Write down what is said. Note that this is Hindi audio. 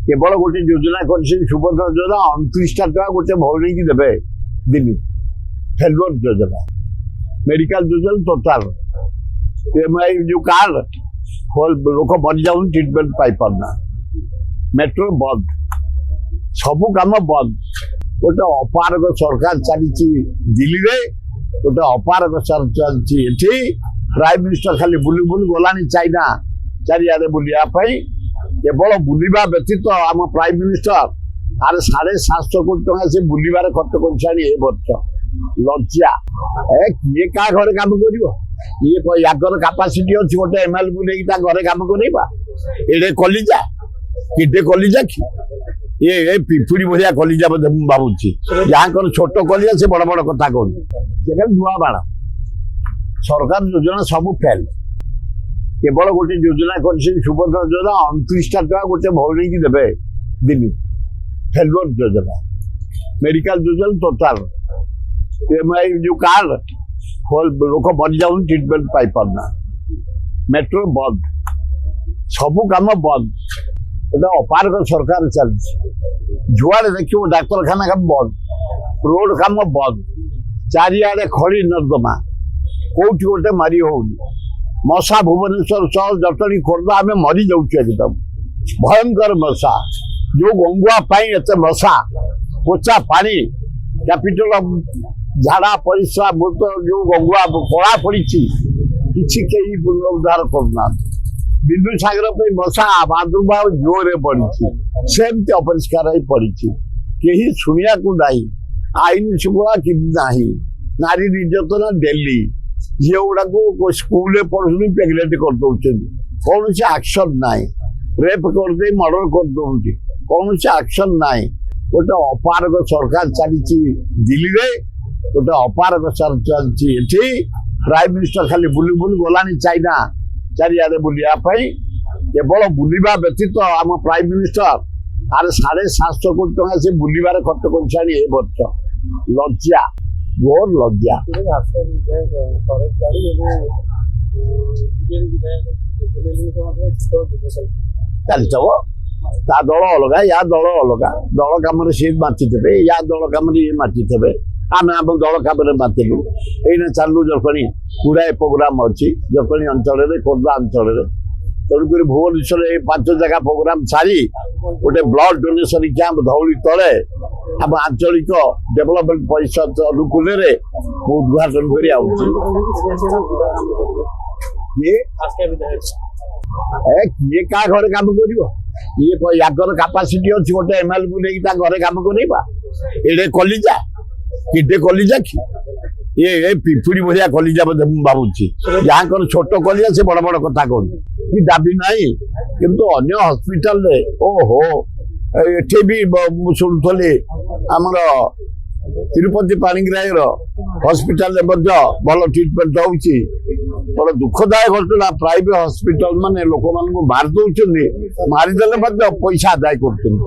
केवल गोटे योजना कर सुभद्रा योजना 29टा टका गोटे भौणी की देवे दिन फेलुअर योजना मेडिकल योजना टोटाल एमआई जो कार्ड लोक मरी जाऊन ट्रिटमेंट पाई पारना मेट्रो बंद सबू कम बंद गोटे अपारग सरकार चली दिल्ली रे गोटे अपारग चलती प्राइम मिनिस्टर खाली बुली बुली गलानी चाइना चारिआडे बुलियापाई केवल बुलवा व्यतीत आम प्राइम मिनिस्टर आर 750 कोटी टका से बुलबार खर्च कर लज्जा किए क्या घरे कम कर यागर कैपेसिटी अच्छी गोटे एमएल को लेकिन घरे कम करवा एडे कलिजा किडे कलिजा कि ये पिपुड़ी भाया कलिजा भावुची जहाँ छोट कलिजा से बड़ बड़ कथा कहूँ नुआ बाण सरकार योजना सब फेल केवल गोटे योजना कर सुभद्रा योजना 29टा टका गोटे भौणी की देवे दिन फेलुअर योजना मेडिकल योजना टोटाल एमआई जो कार्ड लोक मरी जाऊन ट्रिटमेंट पाई पारना मेट्रो बंद सबू कम बंद गोटे अपारग सरकार चलती जुआड़े देखिए डाक्तरखाना काम बंद रोड काम बंद चारिआडे खड़ी नर्दमा कौटी गोटे मारी होनी मशा भुवनेश्वर सहर जटणी खोर्धा आम मरी जाऊँ एकदम भयंकर मशा जो गंगुआ एत मशा पोचा पानी कैपिटल झाड़ा परिश्रा मूत जो गंगुआ कला पड़ी किसी कहीं पुनरुद्धार करना बिंदुसागर मशा प्रादुर्भाव जोरे बढ़ी सेमती अपरिष्कार पड़ी कहीं शुणा को नहीं आईन शुभा कि नारी निर्यातना दिल्ली झील गुड़ा को स्कूल पढ़ुनी प्रेगनेंट कर दौरान कौन से एक्शन ना रेप करदे मर्डर कर दौर कौन से एक्शन ना गोटे अपारग सरकार चली दिल्ली रे गोटे अपारग चलती प्राइम मिनिस्टर खाली बुली बुली गलानी चाइना चारिआडे बुलियापाई केवल बुलवा व्यतीत आम प्राइम मिनिस्टर आर 750 कोटी टका से बुलबार खर्च कर लज्जा घोर लज्जा चलचब ता दल अलग या दल अलग दल कम सी मातिथे या दल कम ये मातिथे आम आम दल कम मातिलु ये चालू जटणी गुड़ाए प्रोग्राम अच्छी जटणी अंचल खोर्धा अंचल तेणुक भुवनेश्वर 5 जगह प्रोग्राम सारी गोटे ब्लड डोनेशन कैंप धौली तले आम आंचलिक डेभलपमेंट परिषद अनुकूल उद्घाटन कर किए क्या घरे कम कर यागर कैपेसिटी अच्छी गोटे एमएल को लेकिन घरे कम करवा एडे कलिजा किडे कलिजा कि ये पिपुड़ी भाया कलिजा भावुची जहाँ छोट कलिजा से बड़ बड़ कथा कहूँ कि दाबी नहीं किंतु अन्य हॉस्पिटल ओहो एठे भी शुणुली आमर तिरुपति पाणिग्राही हॉस्पिटल भल ट्रिटमेंट होची बड़ा दुखदायक घटना प्राइवेट हॉस्पिटल माने लोक मानक मारी दौरान मारिदेले पैसा आदाय कर